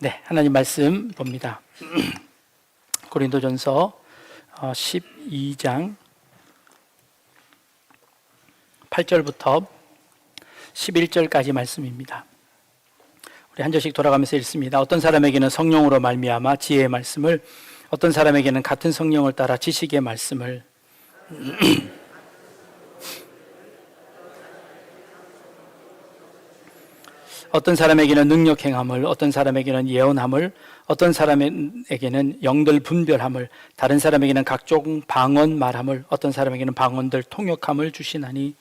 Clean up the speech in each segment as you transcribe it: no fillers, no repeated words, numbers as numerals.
네, 하나님 말씀 봅니다. 고린도전서 12장 8절부터 11절까지 말씀입니다. 우리 한 절씩 돌아가면서 읽습니다. 어떤 사람에게는 성령으로 말미암아 지혜의 말씀을, 어떤 사람에게는 같은 성령을 따라 지식의 말씀을, 어떤 사람에게는 능력 행함을, 어떤 사람에게는 예언함을, 어떤 사람에게는 영들 분별함을, 다른 사람에게는 각종 방언 말함을, 어떤 사람에게는 방언들 통역함을 주시나니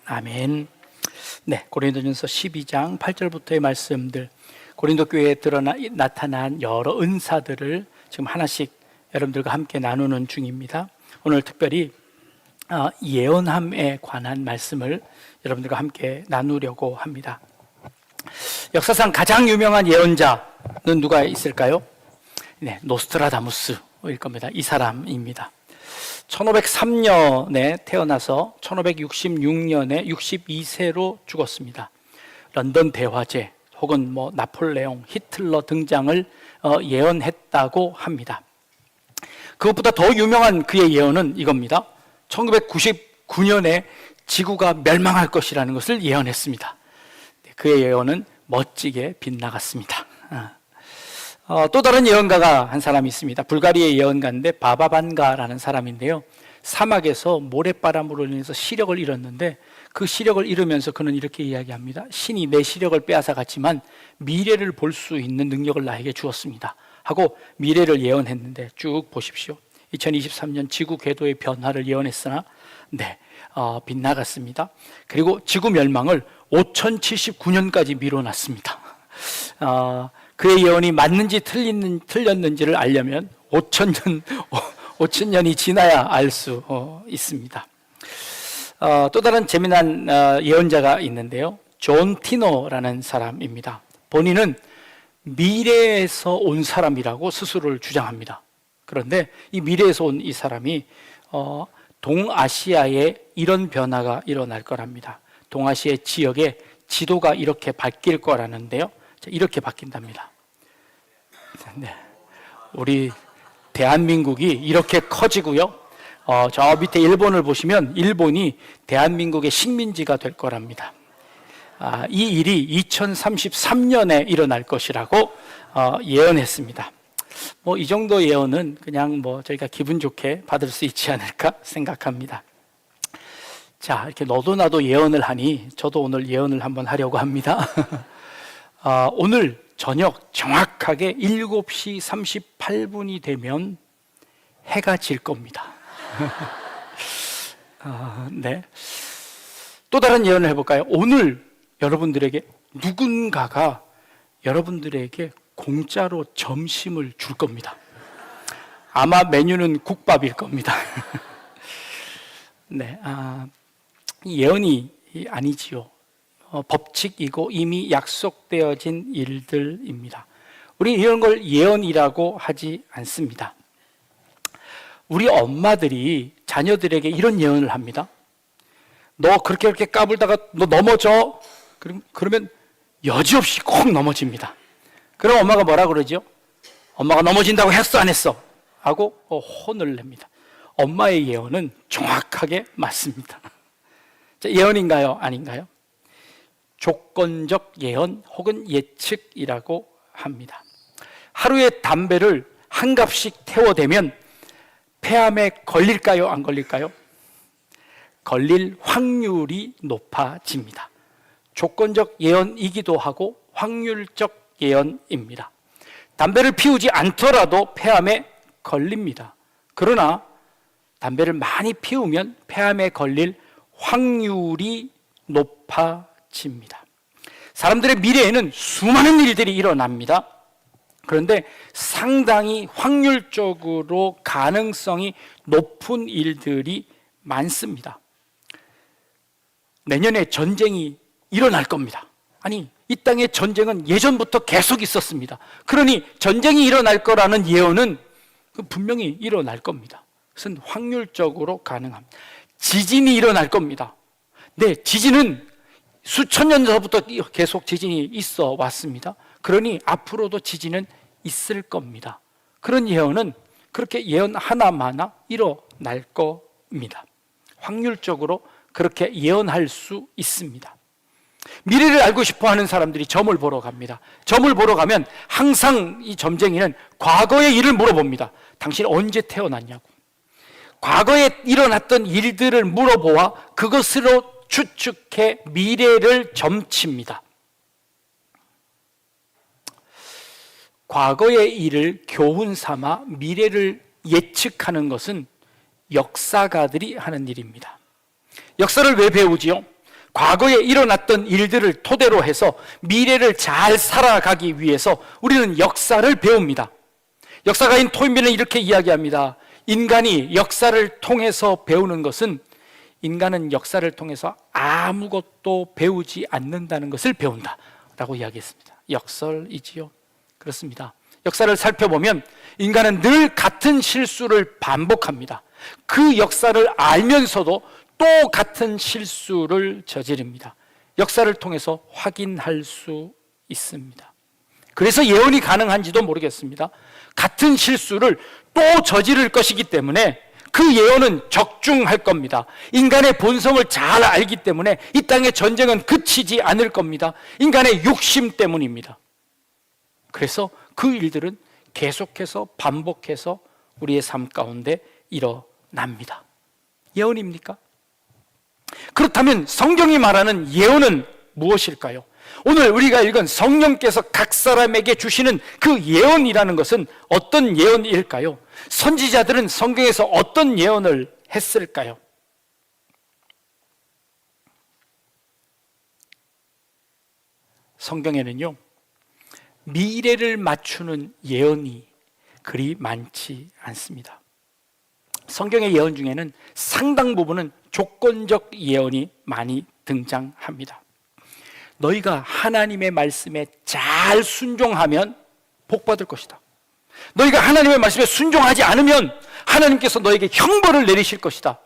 아멘. 네, 고린도전서 12장 8절부터의 말씀들, 고린도 교회에 나타난 여러 은사들을 지금 하나씩 여러분들과 함께 나누는 중입니다. 오늘 특별히 예언함에 관한 말씀을 여러분들과 함께 나누려고 합니다. 역사상 가장 유명한 예언자는 누가 있을까요? 네, 노스트라다무스일 겁니다. 이 사람입니다. 1503년에 태어나서 1566년에 62세로 죽었습니다. 런던 대화재 혹은 나폴레옹, 히틀러 등장을 예언했다고 합니다. 그것보다 더 유명한 그의 예언은 이겁니다. 1999년에 지구가 멸망할 것이라는 것을 예언했습니다. 그의 예언은 멋지게 빗나갔습니다. 또 다른 예언가가 한 사람이 있습니다. 불가리아의 예언가인데 바바반가라는 사람인데요, 사막에서 모래바람으로 인해서 시력을 잃었는데 그 시력을 잃으면서 그는 이렇게 이야기합니다. 신이 내 시력을 빼앗아 갔지만 미래를 볼 수 있는 능력을 나에게 주었습니다 하고 미래를 예언했는데, 쭉 보십시오. 2023년 지구 궤도의 변화를 예언했으나 빗나갔습니다. 그리고 지구 멸망을 5079년까지 미뤄놨습니다. 그의 예언이 맞는지 틀렸는지를 알려면 5000년이 지나야 알 수 있습니다. 또 다른 재미난 예언자가 있는데요, 존 티노라는 사람입니다. 본인은 미래에서 온 사람이라고 스스로를 주장합니다. 그런데 이 미래에서 온 이 사람이 동아시아에 이런 변화가 일어날 거랍니다. 동아시아 지역에 지도가 이렇게 바뀔 거라는데요, 이렇게 바뀐답니다. 네, 우리 대한민국이 이렇게 커지고요, 저 밑에 일본을 보시면 일본이 대한민국의 식민지가 될 거랍니다. 이 일이 2033년에 일어날 것이라고 예언했습니다. 이 정도 예언은 그냥 저희가 기분 좋게 받을 수 있지 않을까 생각합니다. 자, 이렇게 너도 나도 예언을 하니 저도 오늘 예언을 한번 하려고 합니다. 오늘 저녁 정확하게 7시 38분이 되면 해가 질 겁니다. 네. 또 다른 예언을 해볼까요? 오늘 여러분들에게 누군가가 여러분들에게 공짜로 점심을 줄 겁니다. 아마 메뉴는 국밥일 겁니다. 네, 예언이 아니지요. 법칙이고 이미 약속되어진 일들입니다. 우리 이런 걸 예언이라고 하지 않습니다. 우리 엄마들이 자녀들에게 이런 예언을 합니다. 너 그렇게 까불다가 너 넘어져. 그러면 여지없이 콕 넘어집니다. 그럼 엄마가 뭐라 그러죠? 엄마가 넘어진다고 했어 안 했어? 하고 혼을 냅니다. 엄마의 예언은 정확하게 맞습니다. 예언인가요? 아닌가요? 조건적 예언 혹은 예측이라고 합니다. 하루에 담배를 한 갑씩 태워대면 폐암에 걸릴까요? 안 걸릴까요? 걸릴 확률이 높아집니다. 조건적 예언이기도 하고 확률적 예언입니다. 담배를 피우지 않더라도 폐암에 걸립니다. 그러나 담배를 많이 피우면 폐암에 걸릴 확률이 높아집니다. 사람들의 미래에는 수많은 일들이 일어납니다. 그런데 상당히 확률적으로 가능성이 높은 일들이 많습니다. 내년에 전쟁이 일어날 겁니다. 아니, 이 땅에 전쟁은 예전부터 계속 있었습니다. 그러니 전쟁이 일어날 거라는 예언은 분명히 일어날 겁니다. 그것은 확률적으로 가능합니다. 지진이 일어날 겁니다. 네, 지진은 수천 년 전부터 계속 지진이 있어 왔습니다. 그러니 앞으로도 지진은 있을 겁니다. 그런 예언은 그렇게 예언 하나마나 일어날 겁니다. 확률적으로 그렇게 예언할 수 있습니다. 미래를 알고 싶어 하는 사람들이 점을 보러 갑니다. 점을 보러 가면 항상 이 점쟁이는 과거의 일을 물어봅니다. 당신 언제 태어났냐고. 과거에 일어났던 일들을 물어보아 그것으로 추측해 미래를 점칩니다. 과거의 일을 교훈 삼아 미래를 예측하는 것은 역사가들이 하는 일입니다. 역사를 왜 배우지요? 과거에 일어났던 일들을 토대로 해서 미래를 잘 살아가기 위해서 우리는 역사를 배웁니다. 역사가인 토인비는 이렇게 이야기합니다. 인간이 역사를 통해서 배우는 것은 인간은 역사를 통해서 아무것도 배우지 않는다는 것을 배운다 라고 이야기했습니다. 역설이지요. 그렇습니다. 역사를 살펴보면 인간은 늘 같은 실수를 반복합니다. 그 역사를 알면서도 또 같은 실수를 저지릅니다. 역사를 통해서 확인할 수 있습니다. 그래서 예언이 가능한지도 모르겠습니다. 같은 실수를 또 저지를 것이기 때문에 그 예언은 적중할 겁니다. 인간의 본성을 잘 알기 때문에 이 땅의 전쟁은 그치지 않을 겁니다. 인간의 욕심 때문입니다. 그래서 그 일들은 계속해서 반복해서 우리의 삶 가운데 일어납니다. 예언입니까? 그렇다면 성경이 말하는 예언은 무엇일까요? 오늘 우리가 읽은 성령께서 각 사람에게 주시는 그 예언이라는 것은 어떤 예언일까요? 선지자들은 성경에서 어떤 예언을 했을까요? 성경에는요, 미래를 맞추는 예언이 그리 많지 않습니다. 성경의 예언 중에는 상당 부분은 조건적 예언이 많이 등장합니다. 너희가 하나님의 말씀에 잘 순종하면 복 받을 것이다. 너희가 하나님의 말씀에 순종하지 않으면 하나님께서 너에게 형벌을 내리실 것이다.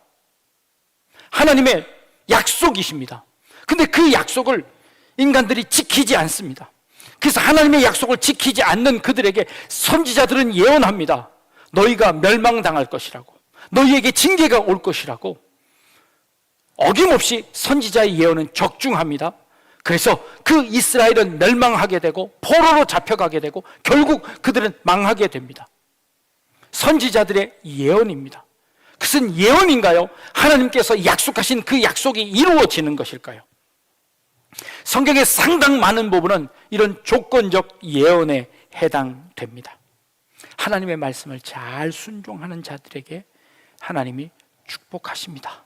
하나님의 약속이십니다. 근데 그 약속을 인간들이 지키지 않습니다. 그래서 하나님의 약속을 지키지 않는 그들에게 선지자들은 예언합니다. 너희가 멸망당할 것이라고, 너희에게 징계가 올 것이라고. 어김없이 선지자의 예언은 적중합니다. 그래서 그 이스라엘은 멸망하게 되고 포로로 잡혀가게 되고 결국 그들은 망하게 됩니다. 선지자들의 예언입니다. 그것은 예언인가요? 하나님께서 약속하신 그 약속이 이루어지는 것일까요? 성경의 상당 많은 부분은 이런 조건적 예언에 해당됩니다. 하나님의 말씀을 잘 순종하는 자들에게 하나님이 축복하십니다.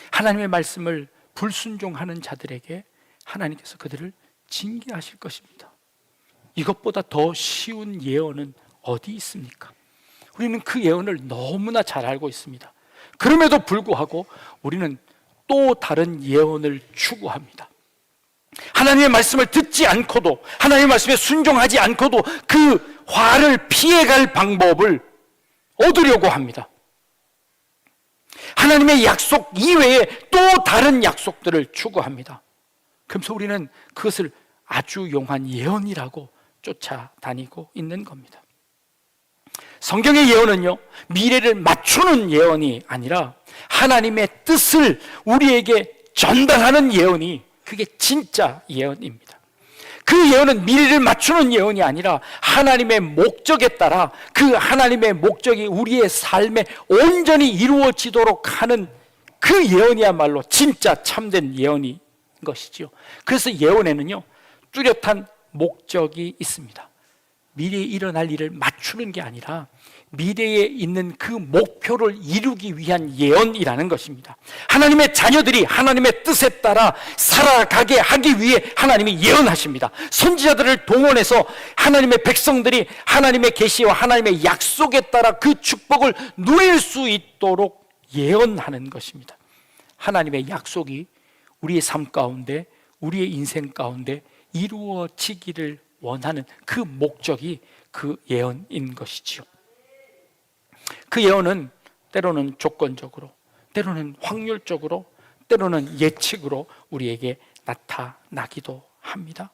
하나님의 말씀을 불순종하는 자들에게 하나님께서 그들을 징계하실 것입니다. 이것보다 더 쉬운 예언은 어디 있습니까? 우리는 그 예언을 너무나 잘 알고 있습니다. 그럼에도 불구하고 우리는 또 다른 예언을 추구합니다. 하나님의 말씀을 듣지 않고도, 하나님의 말씀에 순종하지 않고도 그 화를 피해갈 방법을 얻으려고 합니다. 하나님의 약속 이외에 또 다른 약속들을 추구합니다. 그래서 우리는 그것을 아주 용한 예언이라고 쫓아다니고 있는 겁니다. 성경의 예언은요, 미래를 맞추는 예언이 아니라 하나님의 뜻을 우리에게 전달하는 예언이, 그게 진짜 예언입니다. 그 예언은 미래를 맞추는 예언이 아니라 하나님의 목적에 따라 그 하나님의 목적이 우리의 삶에 온전히 이루어지도록 하는 그 예언이야말로 진짜 참된 예언인 것이지요. 그래서 예언에는요, 뚜렷한 목적이 있습니다. 미래에 일어날 일을 맞추는 게 아니라 미래에 있는 그 목표를 이루기 위한 예언이라는 것입니다. 하나님의 자녀들이 하나님의 뜻에 따라 살아가게 하기 위해 하나님이 예언하십니다. 선지자들을 동원해서 하나님의 백성들이 하나님의 계시와 하나님의 약속에 따라 그 축복을 누릴 수 있도록 예언하는 것입니다. 하나님의 약속이 우리의 삶 가운데, 우리의 인생 가운데 이루어지기를 원하는 그 목적이 그 예언인 것이지요. 그 예언은 때로는 조건적으로, 때로는 확률적으로, 때로는 예측으로 우리에게 나타나기도 합니다.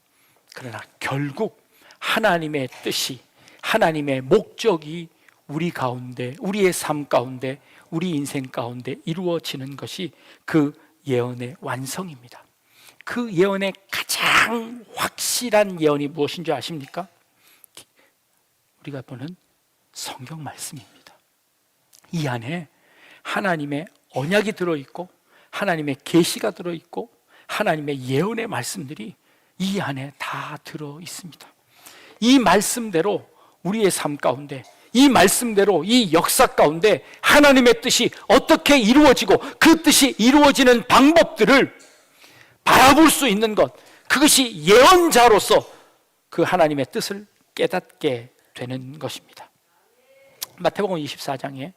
그러나 결국 하나님의 뜻이, 하나님의 목적이 우리 가운데, 우리의 삶 가운데, 우리 인생 가운데 이루어지는 것이 그 예언의 완성입니다. 그 예언의 가장 확실한 예언이 무엇인 줄 아십니까? 우리가 보는 성경 말씀입니다. 이 안에 하나님의 언약이 들어있고 하나님의 계시가 들어있고 하나님의 예언의 말씀들이 이 안에 다 들어있습니다. 이 말씀대로 우리의 삶 가운데, 이 말씀대로 이 역사 가운데 하나님의 뜻이 어떻게 이루어지고 그 뜻이 이루어지는 방법들을 바라볼 수 있는 것, 그것이 예언자로서 그 하나님의 뜻을 깨닫게 되는 것입니다. 마태복음 24장에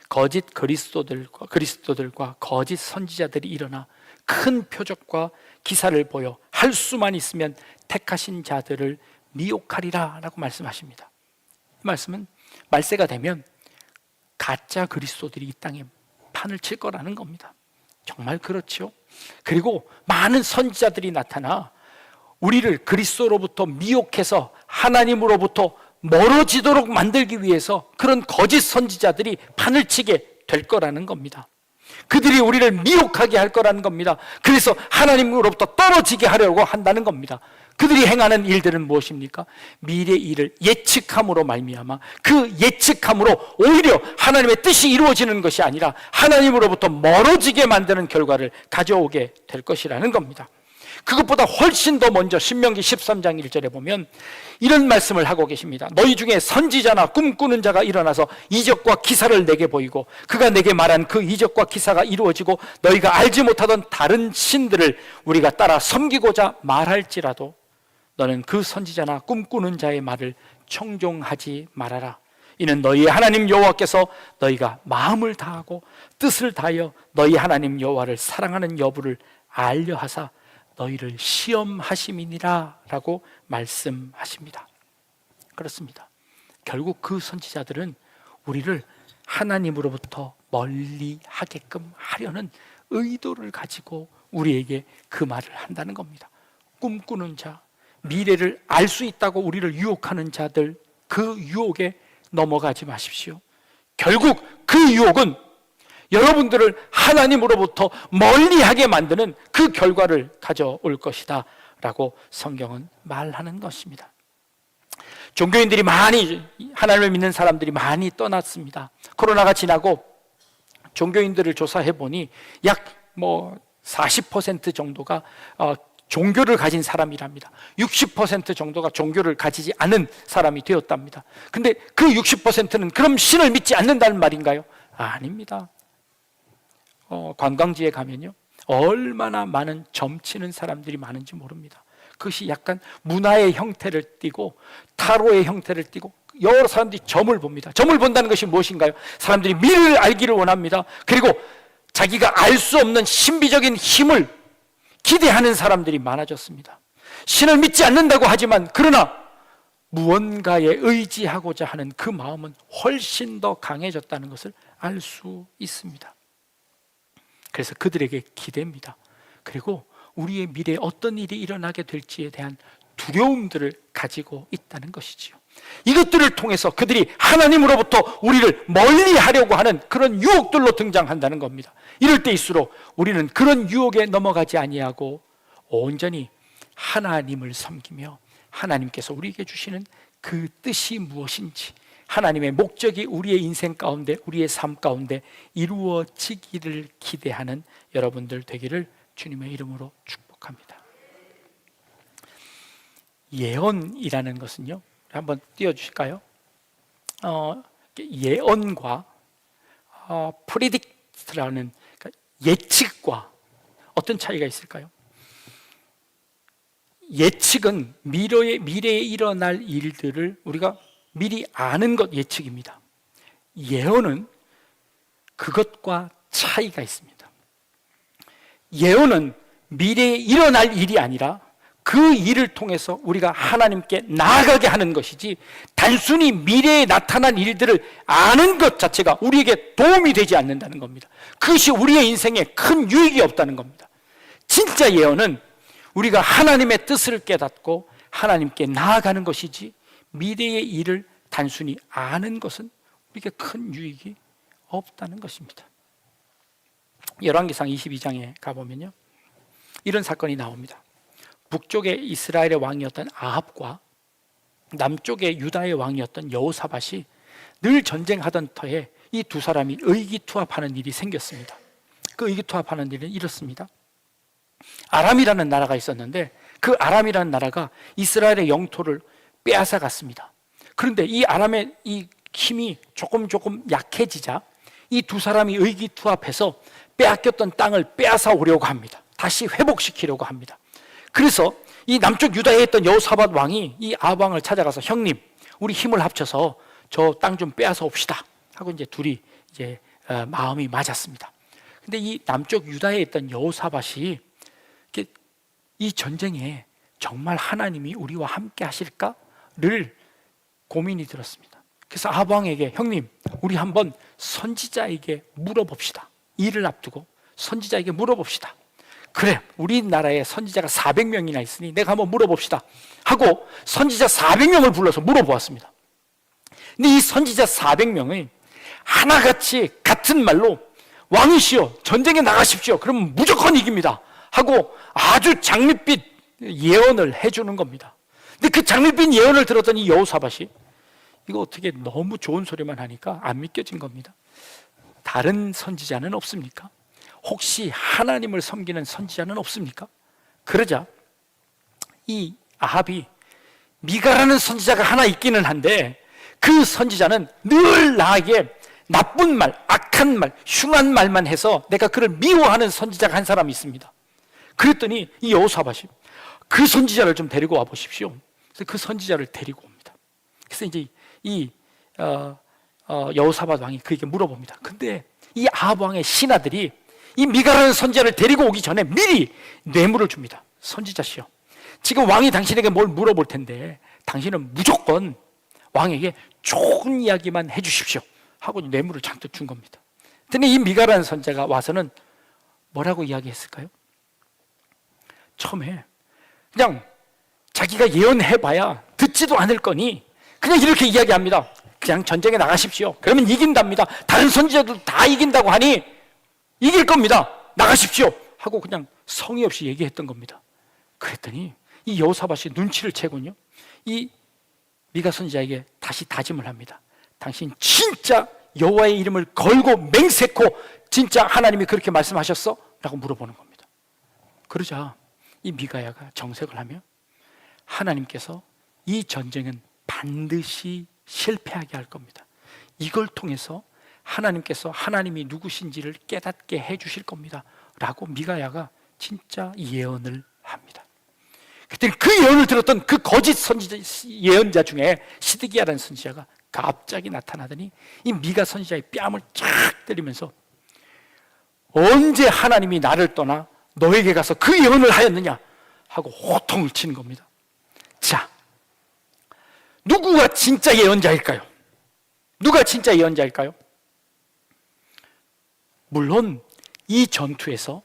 거짓 그리스도들과 거짓 선지자들이 일어나 큰 표적과 기사를 보여 할 수만 있으면 택하신 자들을 미혹하리라 라고 말씀하십니다. 이 말씀은 말세가 되면 가짜 그리스도들이 이 땅에 판을 칠 거라는 겁니다. 정말 그렇죠. 그리고 많은 선지자들이 나타나 우리를 그리스도로부터 미혹해서 하나님으로부터 멀어지도록 만들기 위해서 그런 거짓 선지자들이 판을 치게 될 거라는 겁니다. 그들이 우리를 미혹하게 할 거라는 겁니다. 그래서 하나님으로부터 떨어지게 하려고 한다는 겁니다. 그들이 행하는 일들은 무엇입니까? 미래 일을 예측함으로 말미암아 그 예측함으로 오히려 하나님의 뜻이 이루어지는 것이 아니라 하나님으로부터 멀어지게 만드는 결과를 가져오게 될 것이라는 겁니다. 그것보다 훨씬 더 먼저 신명기 13장 1절에 보면 이런 말씀을 하고 계십니다. 너희 중에 선지자나 꿈꾸는 자가 일어나서 이적과 기사를 내게 보이고 그가 내게 말한 그 이적과 기사가 이루어지고 너희가 알지 못하던 다른 신들을 우리가 따라 섬기고자 말할지라도 너는 그 선지자나 꿈꾸는 자의 말을 청종하지 말아라. 이는 너희의 하나님 여호와께서 너희가 마음을 다하고 뜻을 다하여 너희 하나님 여호와를 사랑하는 여부를 알려하사 너희를 시험하심이니라 라고 말씀하십니다. 그렇습니다. 결국 그 선지자들은 우리를 하나님으로부터 멀리 하게끔 하려는 의도를 가지고 우리에게 그 말을 한다는 겁니다. 꿈꾸는 자, 미래를 알 수 있다고 우리를 유혹하는 자들, 그 유혹에 넘어가지 마십시오. 결국 그 유혹은 여러분들을 하나님으로부터 멀리하게 만드는 그 결과를 가져올 것이다 라고 성경은 말하는 것입니다. 종교인들이 많이, 하나님을 믿는 사람들이 많이 떠났습니다. 코로나가 지나고 종교인들을 조사해 보니 약 40% 정도가 종교를 가진 사람이랍니다. 60% 정도가 종교를 가지지 않은 사람이 되었답니다. 근데 그 60%는 그럼 신을 믿지 않는다는 말인가요? 아닙니다. 관광지에 가면요 얼마나 많은 점치는 사람들이 많은지 모릅니다. 그것이 약간 문화의 형태를 띠고 타로의 형태를 띠고 여러 사람들이 점을 봅니다. 점을 본다는 것이 무엇인가요? 사람들이 미래를 알기를 원합니다. 그리고 자기가 알 수 없는 신비적인 힘을 기대하는 사람들이 많아졌습니다. 신을 믿지 않는다고 하지만 그러나 무언가에 의지하고자 하는 그 마음은 훨씬 더 강해졌다는 것을 알 수 있습니다. 그래서 그들에게 기대입니다. 그리고 우리의 미래에 어떤 일이 일어나게 될지에 대한 두려움들을 가지고 있다는 것이지요. 이것들을 통해서 그들이 하나님으로부터 우리를 멀리하려고 하는 그런 유혹들로 등장한다는 겁니다. 이럴 때일수록 우리는 그런 유혹에 넘어가지 아니하고 온전히 하나님을 섬기며 하나님께서 우리에게 주시는 그 뜻이 무엇인지, 하나님의 목적이 우리의 인생 가운데, 우리의 삶 가운데 이루어지기를 기대하는 여러분들 되기를 주님의 이름으로 축복합니다. 예언이라는 것은요, 한번 띄워주실까요? 예언과 predict라는 예측과 어떤 차이가 있을까요? 예측은 미래에 일어날 일들을 우리가 미리 아는 것 예측입니다. 예언은 그것과 차이가 있습니다. 예언은 미래에 일어날 일이 아니라 그 일을 통해서 우리가 하나님께 나아가게 하는 것이지, 단순히 미래에 나타난 일들을 아는 것 자체가 우리에게 도움이 되지 않는다는 겁니다. 그것이 우리의 인생에 큰 유익이 없다는 겁니다. 진짜 예언은 우리가 하나님의 뜻을 깨닫고 하나님께 나아가는 것이지, 미래의 일을 단순히 아는 것은 우리에게 큰 유익이 없다는 것입니다. 열왕기상 22장에 가보면요, 이런 사건이 나옵니다. 북쪽에 이스라엘의 왕이었던 아합과 남쪽에 유다의 왕이었던 여호사밧이 늘 전쟁하던 터에 이 두 사람이 의기투합하는 일이 생겼습니다. 그 의기투합하는 일은 이렇습니다. 아람이라는 나라가 있었는데 그 아람이라는 나라가 이스라엘의 영토를 빼앗아 갔습니다. 그런데 이 아람의 이 힘이 조금 약해지자 이 두 사람이 의기투합해서 빼앗겼던 땅을 빼앗아 오려고 합니다. 다시 회복시키려고 합니다. 그래서 이 남쪽 유다에 있던 여호사밧 왕이 이 아합 왕을 찾아가서, 형님, 우리 힘을 합쳐서 저 땅 좀 빼앗아 옵시다 하고 이제 둘이 이제 마음이 맞았습니다. 근데 이 남쪽 유다에 있던 여호사밧이 이 전쟁에 정말 하나님이 우리와 함께 하실까를 고민이 들었습니다. 그래서 아합 왕에게, 형님, 우리 한번 선지자에게 물어봅시다. 일을 앞두고 선지자에게 물어봅시다. 그래, 우리나라에 선지자가 400명이나 있으니 내가 한번 물어봅시다 하고 선지자 400명을 불러서 물어보았습니다. 근데 이 선지자 400명이 하나같이 같은 말로, 왕이시여, 전쟁에 나가십시오. 그러면 무조건 이깁니다 하고 아주 장밋빛 예언을 해주는 겁니다. 근데 그 장밋빛 예언을 들었던 이 여호사밧이 이거 어떻게 너무 좋은 소리만 하니까 안 믿겨진 겁니다. 다른 선지자는 없습니까? 혹시 하나님을 섬기는 선지자는 없습니까? 그러자 이 아합이, 미가라는 선지자가 하나 있기는 한데 그 선지자는 늘 나에게 나쁜 말, 악한 말, 흉한 말만 해서 내가 그를 미워하는 선지자가 한 사람이 있습니다. 그랬더니 이 여호사밧이, 그 선지자를 좀 데리고 와 보십시오. 그래서 그 선지자를 데리고 옵니다. 그래서 이제 이 여호사밧 왕이 그에게 물어봅니다. 근데 이 아합 왕의 신하들이 이 미가라는 선지자를 데리고 오기 전에 미리 뇌물을 줍니다. 선지자시여, 지금 왕이 당신에게 뭘 물어볼 텐데 당신은 무조건 왕에게 좋은 이야기만 해주십시오 하고 뇌물을 잔뜩 준 겁니다. 근데 이 미가라는 선지자가 와서는 뭐라고 이야기했을까요? 처음에 그냥 자기가 예언해봐야 듣지도 않을 거니 그냥 이렇게 이야기합니다. 그냥 전쟁에 나가십시오. 그러면 이긴답니다. 다른 선지자들도 다 이긴다고 하니 이길 겁니다. 나가십시오 하고 그냥 성의 없이 얘기했던 겁니다. 그랬더니 이 여호사밧이 눈치를 채군요, 이 미가 선지자에게 다시 다짐을 합니다. 당신 진짜 여호와의 이름을 걸고 맹세코 진짜 하나님이 그렇게 말씀하셨어? 라고 물어보는 겁니다. 그러자 이 미가야가 정색을 하며, 하나님께서 이 전쟁은 반드시 실패하게 할 겁니다. 이걸 통해서 하나님께서 하나님이 누구신지를 깨닫게 해주실 겁니다 라고 미가야가 진짜 예언을 합니다. 그때 그 예언을 들었던 그 거짓 선지자, 예언자 중에 시드기야라는 선지자가 갑자기 나타나더니 이 미가 선지자의 뺨을 쫙 때리면서, 언제 하나님이 나를 떠나 너에게 가서 그 예언을 하였느냐 하고 호통을 치는 겁니다. 자, 누구가 진짜 예언자일까요? 누가 진짜 예언자일까요? 물론 이 전투에서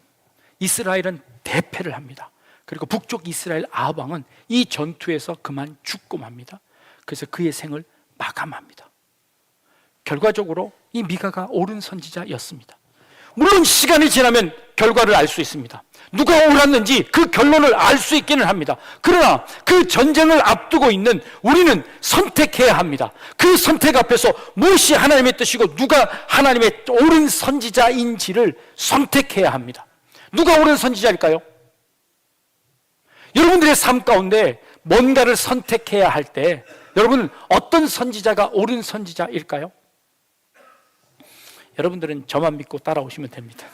이스라엘은 대패를 합니다. 그리고 북쪽 이스라엘 아합 왕은 이 전투에서 그만 죽고 맙니다. 그래서 그의 생을 마감합니다. 결과적으로 이 미가가 옳은 선지자였습니다. 물론 시간이 지나면 결과를 알 수 있습니다. 누가 옳았는지 그 결론을 알 수 있기는 합니다. 그러나 그 전쟁을 앞두고 있는 우리는 선택해야 합니다. 그 선택 앞에서 무엇이 하나님의 뜻이고 누가 하나님의 옳은 선지자인지를 선택해야 합니다. 누가 옳은 선지자일까요? 여러분들의 삶 가운데 뭔가를 선택해야 할 때 여러분은 어떤 선지자가 옳은 선지자일까요? 여러분들은 저만 믿고 따라오시면 됩니다.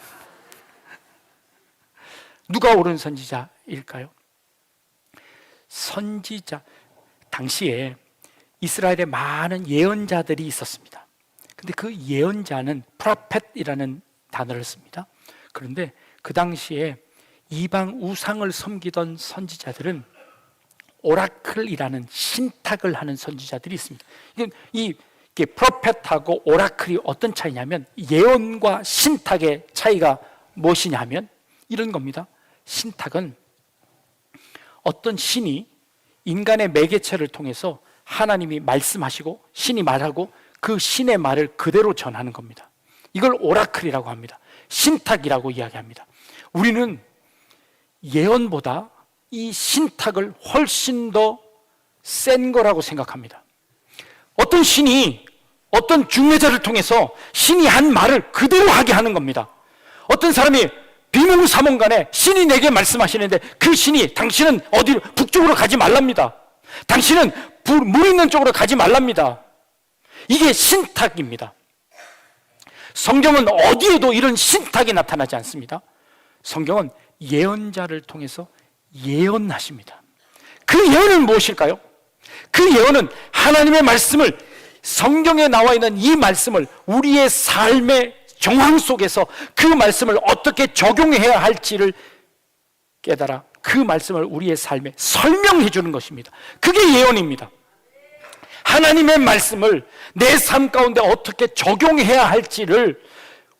누가 옳은 선지자일까요? 선지자, 당시에 이스라엘에 많은 예언자들이 있었습니다. 근데 그 예언자는 프라펫이라는 단어를 씁니다. 그런데 그 당시에 이방 우상을 섬기던 선지자들은 오라클이라는 신탁을 하는 선지자들이 있습니다. 이게 프로페트하고 오라클이 어떤 차이냐면, 예언과 신탁의 차이가 무엇이냐 하면 이런 겁니다. 신탁은 어떤 신이 인간의 매개체를 통해서 하나님이 말씀하시고 신이 말하고 그 신의 말을 그대로 전하는 겁니다. 이걸 오라클이라고 합니다. 신탁이라고 이야기합니다. 우리는 예언보다 이 신탁을 훨씬 더 센 거라고 생각합니다. 어떤 신이 어떤 중매자를 통해서 신이 한 말을 그대로 하게 하는 겁니다. 어떤 사람이 비몽사몽간에 신이 내게 말씀하시는데 그 신이 당신은 어디로 북쪽으로 가지 말랍니다. 당신은 물 있는 쪽으로 가지 말랍니다. 이게 신탁입니다. 성경은 어디에도 이런 신탁이 나타나지 않습니다. 성경은 예언자를 통해서 예언하십니다. 그 예언은 무엇일까요? 그 예언은 하나님의 말씀을, 성경에 나와 있는 이 말씀을 우리의 삶의 정황 속에서 그 말씀을 어떻게 적용해야 할지를 깨달아 그 말씀을 우리의 삶에 설명해 주는 것입니다. 그게 예언입니다. 하나님의 말씀을 내 삶 가운데 어떻게 적용해야 할지를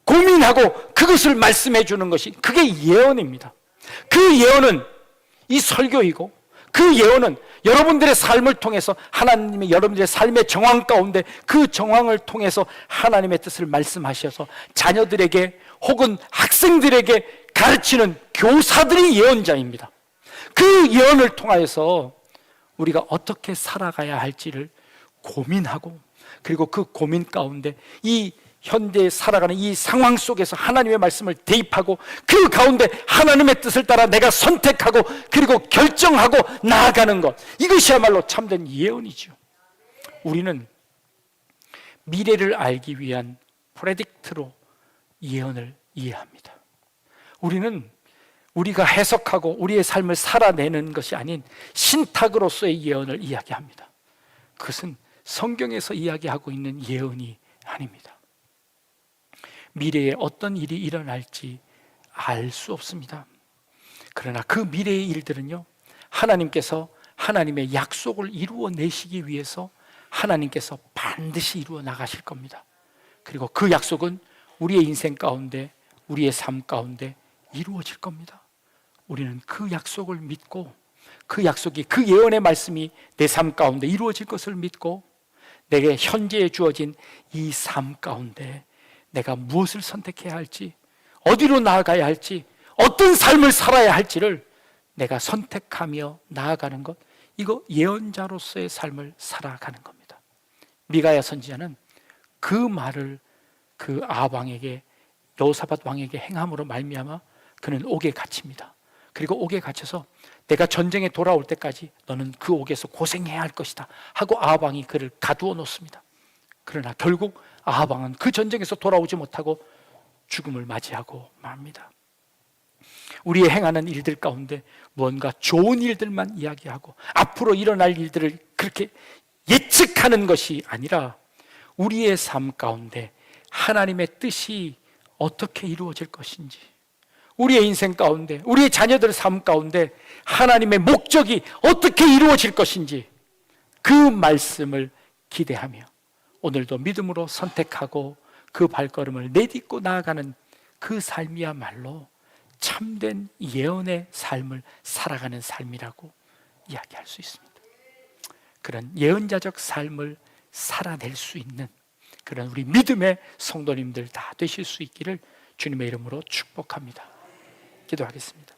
고민하고 그것을 말씀해 주는 것이, 그게 예언입니다. 그 예언은 이 설교이고, 그 예언은 여러분들의 삶을 통해서 하나님이 여러분들의 삶의 정황 가운데 그 정황을 통해서 하나님의 뜻을 말씀하셔서 자녀들에게 혹은 학생들에게 가르치는 교사들이 예언자입니다. 그 예언을 통하여서 우리가 어떻게 살아가야 할지를 고민하고, 그리고 그 고민 가운데 이 현대에 살아가는 이 상황 속에서 하나님의 말씀을 대입하고 그 가운데 하나님의 뜻을 따라 내가 선택하고 그리고 결정하고 나아가는 것, 이것이야말로 참된 예언이죠. 우리는 미래를 알기 위한 프레딕트로 예언을 이해합니다. 우리는 우리가 해석하고 우리의 삶을 살아내는 것이 아닌 신탁으로서의 예언을 이야기합니다. 그것은 성경에서 이야기하고 있는 예언이 아닙니다. 미래에 어떤 일이 일어날지 알 수 없습니다. 그러나 그 미래의 일들은요, 하나님께서 하나님의 약속을 이루어내시기 위해서 하나님께서 반드시 이루어 나가실 겁니다. 그리고 그 약속은 우리의 인생 가운데, 우리의 삶 가운데 이루어질 겁니다. 우리는 그 약속을 믿고, 그 약속이, 그 예언의 말씀이 내 삶 가운데 이루어질 것을 믿고, 내게 현재에 주어진 이 삶 가운데 내가 무엇을 선택해야 할지, 어디로 나아가야 할지, 어떤 삶을 살아야 할지를 내가 선택하며 나아가는 것, 이거 예언자로서의 삶을 살아가는 겁니다. 미가야 선지자는 그 말을 그 아합 왕에게, 여호사밧 왕에게 행함으로 말미암아 그는 옥에 갇힙니다. 그리고 옥에 갇혀서 내가 전쟁에 돌아올 때까지 너는 그 옥에서 고생해야 할 것이다 하고 아합 왕이 그를 가두어 놓습니다. 그러나 결국 아합 왕은 그 전쟁에서 돌아오지 못하고 죽음을 맞이하고 맙니다. 우리의 행하는 일들 가운데 무언가 좋은 일들만 이야기하고 앞으로 일어날 일들을 그렇게 예측하는 것이 아니라 우리의 삶 가운데 하나님의 뜻이 어떻게 이루어질 것인지, 우리의 인생 가운데, 우리의 자녀들의 삶 가운데 하나님의 목적이 어떻게 이루어질 것인지 그 말씀을 기대하며 오늘도 믿음으로 선택하고 그 발걸음을 내딛고 나아가는 그 삶이야말로 참된 예언의 삶을 살아가는 삶이라고 이야기할 수 있습니다. 그런 예언자적 삶을 살아낼 수 있는 그런 우리 믿음의 성도님들 다 되실 수 있기를 주님의 이름으로 축복합니다. 기도하겠습니다.